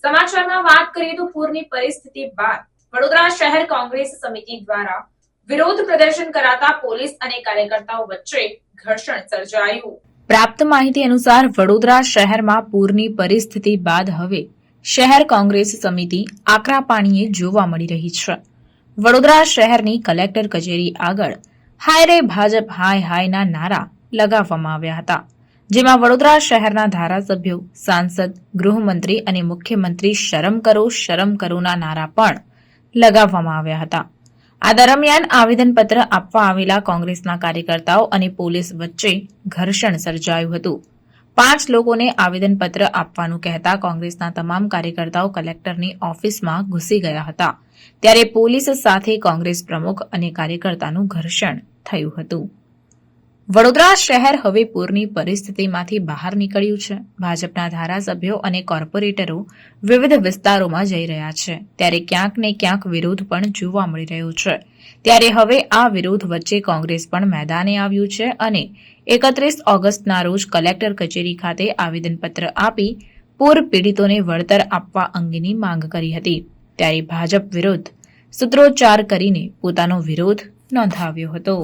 સમાચારમાં વાત કરીએ તો પૂરની પરિસ્થિતિ બાદ વડોદરા શહેર કોંગ્રેસ સમિતિ દ્વારા વિરોધ પ્રદર્શન કરાતા પોલીસ અને કાર્યકર્તાઓ વચ્ચે ઘર્ષણ સર્જાયું। પ્રાપ્ત માહિતી અનુસાર વડોદરા શહેરમાં પૂરની પરિસ્થિતિ બાદ હવે શહેર કોંગ્રેસ સમિતિ આકરા પાણીએ જોવા મળી રહી છે। વડોદરા શહેરની કલેક્ટર કચેરી આગળ હાય રે ભાજપ હાય હાયના નારા લગાવવામાં આવ્યા હતા, જેમાં વડોદરા શહેરના ધારાસભ્યો, સાંસદ, ગૃહમંત્રી અને મુખ્યમંત્રી શરમ કરોના નારા પણ લગાવવામાં આવ્યા હતા। આ દરમિયાન આવેદનપત્ર આપવા આવેલા કોંગ્રેસના કાર્યકર્તાઓ અને પોલીસ વચ્ચે ઘર્ષણ સર્જાયું હતું। 5 લોકોને આવેદનપત્ર આપવાનું કહેતા કોંગ્રેસના તમામ કાર્યકર્તાઓ કલેક્ટરની ઓફિસમાં ઘૂસી ગયા હતા, ત્યારે પોલીસ સાથે કોંગ્રેસ પ્રમુખ અને કાર્યકર્તાનું ઘર્ષણ થયું હતું। વડોદરા શહેર હવે પૂરની પરિસ્થિતિમાંથી બહાર નીકળ્યું છે। ભાજપના ધારાસભ્યો અને કોર્પોરેટરો વિવિધ વિસ્તારોમાં જઈ રહ્યા છે, ત્યારે ક્યાંક ને ક્યાંક વિરોધ પણ જોવા મળી રહ્યો છે। ત્યારે હવે આ વિરોધ વચ્ચે કોંગ્રેસ પણ મેદાને આવ્યું છે અને 31 ઓગસ્ટના રોજ કલેક્ટર કચેરી ખાતે આવેદનપત્ર આપી પૂર પીડિતોને વળતર આપવા અંગેની માંગ કરી હતી, ત્યારે ભાજપ વિરુદ્ધ સૂત્રોચ્ચાર કરીને પોતાનો વિરોધ નોંધાવ્યો હતો।